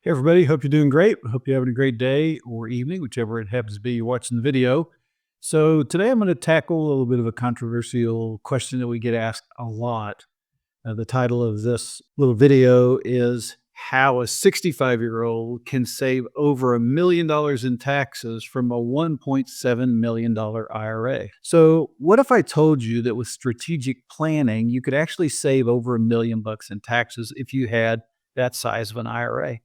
Hey everybody, hope you're doing great. Hope you're having a great day or evening, whichever it happens to be you're watching the video. So today I'm going to tackle a little bit of a controversial question that we get asked a lot. The title of this little video is how a 65-year-old can save over $1 million in taxes from a $1.7 million IRA. So what if I told you that with strategic planning, you could actually save over $1 million in taxes if you had that size of an IRA?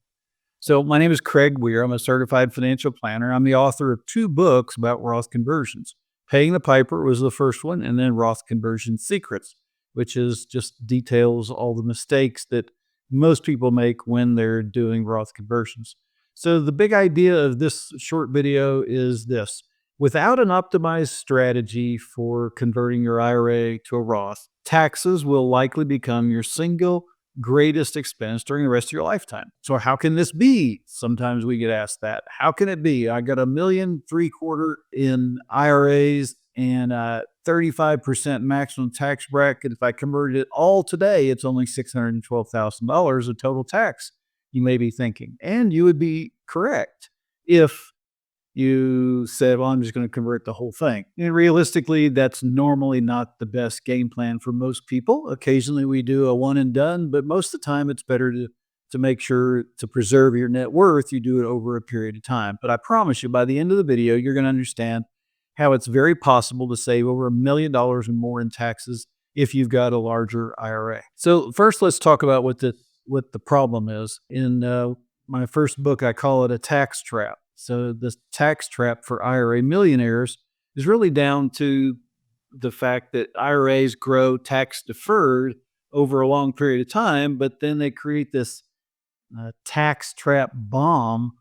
So, my name is Craig Weir. I'm a certified financial planner. I'm the author of two books about Roth conversions. Paying the Piper was the first one, and then Roth Conversion Secrets, which is just details all the mistakes that most people make when they're doing Roth conversions. So, the big idea of this short video is this: without an optimized strategy for converting your IRA to a Roth, taxes will likely become your single greatest expense during the rest of your lifetime. So how can this be? Sometimes we get asked that. How can it be? I got $1.75 million in IRAs and 35% maximum tax bracket. If I converted it all today, it's only $612,000 of total tax, you may be thinking. And you would be correct if you said, well, I'm just going to convert the whole thing. And realistically, that's normally not the best game plan for most people. Occasionally we do a one and done, but most of the time it's better to make sure to preserve your net worth, you do it over a period of time. But I promise you, by the end of the video, you're going to understand how it's very possible to save over $1 million and more in taxes if you've got a larger IRA. So first, let's talk about what the problem is. In my first book, I call it a tax trap. So the tax trap for IRA millionaires is really down to the fact that IRAs grow tax deferred over a long period of time, but then they create this tax trap bomb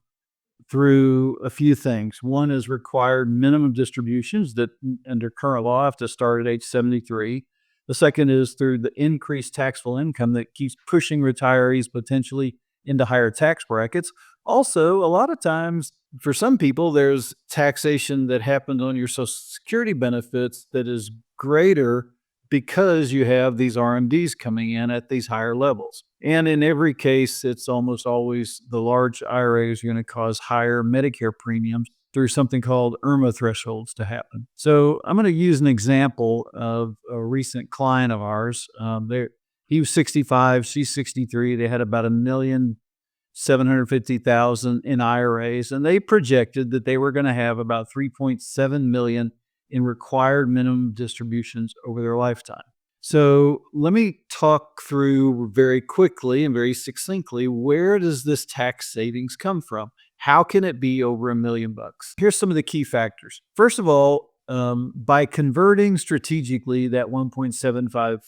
through a few things. One is required minimum distributions that under current law have to start at age 73. The second is through the increased taxable income that keeps pushing retirees potentially into higher tax brackets. Also, a lot of times for some people, there's taxation that happens on your Social Security benefits that is greater because you have these RMDs coming in at these higher levels. And in every case, it's almost always the large IRAs are going to cause higher Medicare premiums through something called IRMA thresholds to happen. So I'm going to use an example of a recent client of ours. He was 65, she's 63. They had about $1,750,000 in IRAs, and they projected that they were going to have about $3.7 million in required minimum distributions over their lifetime. So let me talk through very quickly and very succinctly, where does this tax savings come from? How can it be over $1 million? Here's some of the key factors. First of all, by converting strategically that 1.75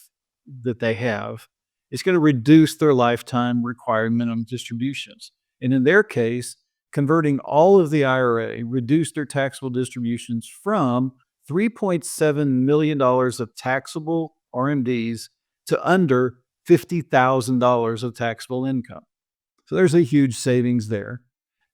that they have, it's going to reduce their lifetime required minimum distributions. And in their case, converting all of the IRA reduced their taxable distributions from $3.7 million of taxable RMDs to under $50,000 of taxable income. So there's a huge savings there.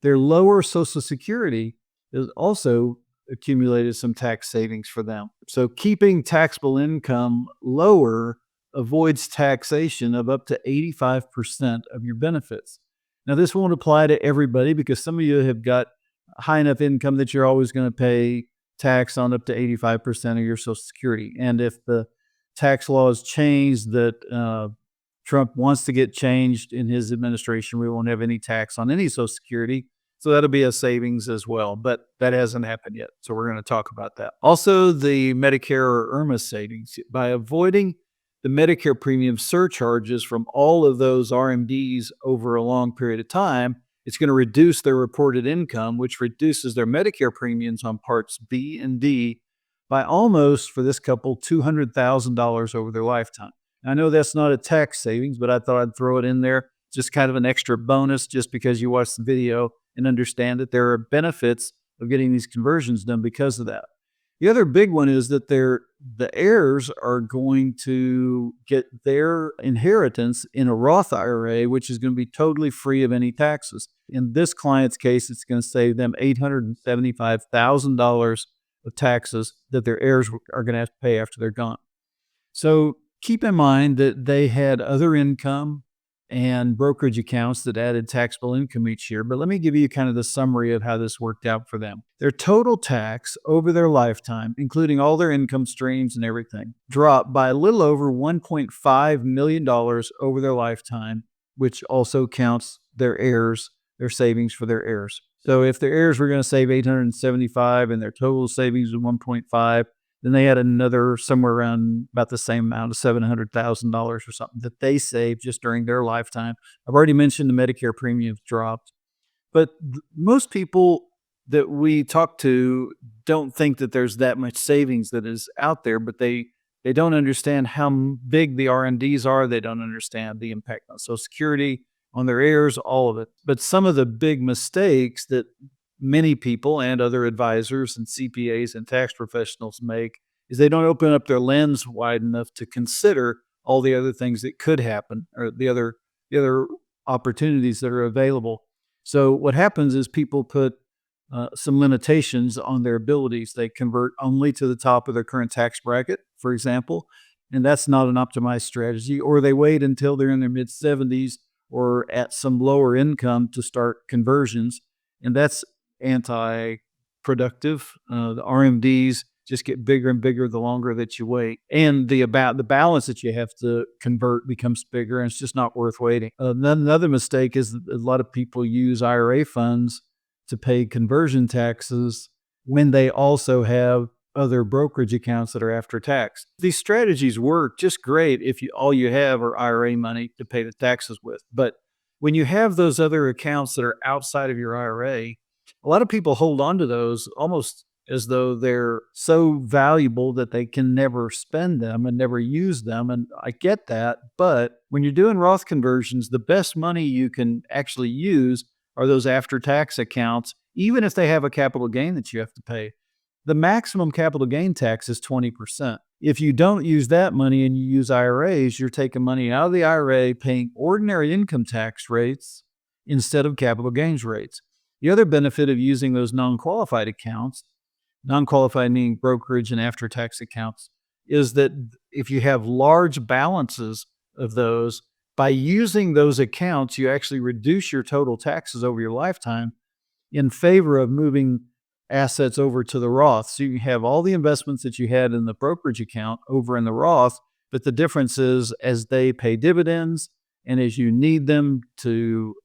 Their lower Social Security has also accumulated some tax savings for them. So keeping taxable income lower avoids taxation of up to 85% of your benefits. Now, this won't apply to everybody because some of you have got high enough income that you're always going to pay tax on up to 85% of your Social Security. And if the tax laws change that Trump wants to get changed in his administration, we won't have any tax on any Social Security. So that'll be a savings as well, but that hasn't happened yet. So we're going to talk about that. Also, the Medicare or IRMA savings. By avoiding the Medicare premium surcharges from all of those RMDs over a long period of time, it's going to reduce their reported income, which reduces their Medicare premiums on parts B and D by almost, for this couple, $200,000 over their lifetime. I know that's not a tax savings, but I thought I'd throw it in there, just kind of an extra bonus, just because you watched the video and understand that there are benefits of getting these conversions done because of that. The other big one is that the heirs are going to get their inheritance in a Roth IRA, which is going to be totally free of any taxes. In this client's case, it's going to save them $875,000 of taxes that their heirs are going to have to pay after they're gone. So keep in mind that they had other income and brokerage accounts that added taxable income each year. But let me give you kind of the summary of how this worked out for them. Their total tax over their lifetime, including all their income streams and everything, dropped by a little over $1.5 million over their lifetime, which also counts their heirs, their savings for their heirs. So if their heirs were going to save 875 and their total savings was 1.5, then they had another somewhere around about the same amount of $700,000 or something that they saved just during their lifetime. I've already mentioned the Medicare premiums dropped, but most people that we talk to don't think that there's that much savings that is out there, but they don't understand how big the RMDs are. They don't understand the impact on Social Security, on their heirs, all of it. But some of the big mistakes that many people and other advisors and CPAs and tax professionals make is they don't open up their lens wide enough to consider all the other things that could happen or the other opportunities that are available. So what happens is people put some limitations on their abilities. They convert only to the top of their current tax bracket, for example, and that's not an optimized strategy. Or they wait until they're in their mid 70s or at some lower income to start conversions, and that's anti-productive. The RMDs just get bigger and bigger the longer that you wait, and the balance that you have to convert becomes bigger, and it's just not worth waiting. Another mistake is that a lot of people use IRA funds to pay conversion taxes when they also have other brokerage accounts that are after tax. These strategies work just great if all you have are IRA money to pay the taxes with. But when you have those other accounts that are outside of your IRA, a lot of people hold on to those almost as though they're so valuable that they can never spend them and never use them. And I get that. But when you're doing Roth conversions, the best money you can actually use are those after tax accounts, even if they have a capital gain that you have to pay. The maximum capital gain tax is 20%. If you don't use that money and you use IRAs, you're taking money out of the IRA, paying ordinary income tax rates instead of capital gains rates. The other benefit of using those non-qualified accounts, non-qualified meaning brokerage and after-tax accounts, is that if you have large balances of those, by using those accounts, you actually reduce your total taxes over your lifetime in favor of moving assets over to the Roth. So you have all the investments that you had in the brokerage account over in the Roth, but the difference is as they pay dividends and as you need them to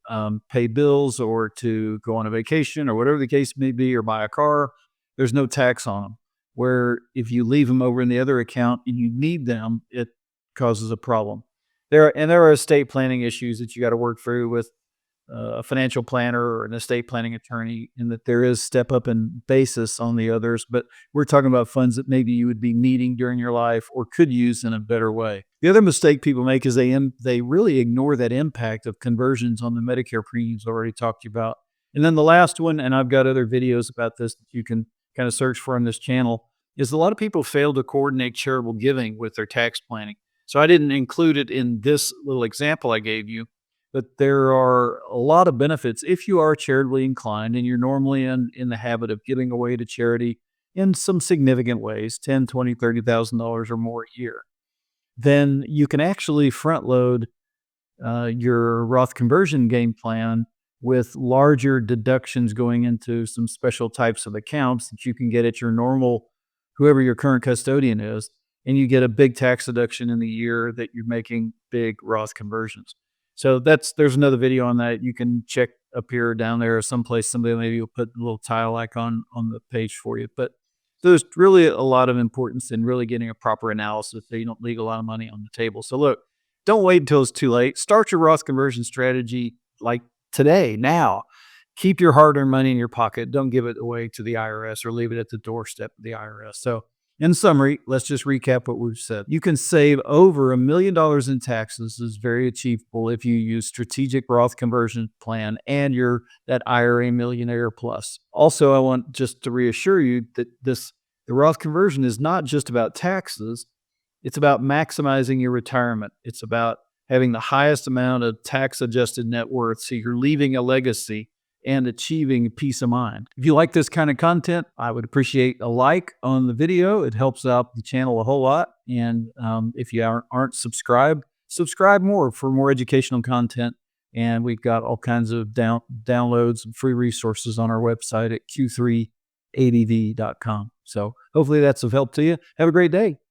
pay bills or to go on a vacation or whatever the case may be, or buy a car, there's no tax on them. Where if you leave them over in the other account and you need them, it causes a problem. There are estate planning issues that you got to work through with a financial planner or an estate planning attorney, in that there is step up in basis on the others, but we're talking about funds that maybe you would be needing during your life or could use in a better way. The other mistake people make is they really ignore that impact of conversions on the Medicare premiums I already talked to you about. And then the last one, and I've got other videos about this that you can kind of search for on this channel, is a lot of people fail to coordinate charitable giving with their tax planning. So I didn't include it in this little example I gave you, but there are a lot of benefits if you are charitably inclined and you're normally in the habit of giving away to charity in some significant ways, $10, $20, $30,000 or more a year. Then you can actually front load your Roth conversion game plan with larger deductions going into some special types of accounts that you can get at your normal, whoever your current custodian is, and you get a big tax deduction in the year that you're making big Roth conversions. So there's another video on that. You can check up here or down there or someplace. Somebody maybe will put a little tile icon on the page for you. But there's really a lot of importance in really getting a proper analysis so you don't leave a lot of money on the table. So look, don't wait until it's too late. Start your Roth conversion strategy like today, now. Keep your hard-earned money in your pocket. Don't give it away to the IRS or leave it at the doorstep of the IRS. So in summary, let's just recap what we've said. You can save over $1 million in taxes. This is very achievable if you use strategic Roth conversion plan and you're that IRA Millionaire Plus. Also, I want just to reassure you that the Roth conversion is not just about taxes. It's about maximizing your retirement. It's about having the highest amount of tax-adjusted net worth, so you're leaving a legacy and achieving peace of mind. If you like this kind of content, I would appreciate a like on the video. It helps out the channel a whole lot. And if you aren't subscribed subscribe more for more educational content. And we've got all kinds of downloads and free resources on our website at q3adv.com. So hopefully that's of help to you. Have a great day.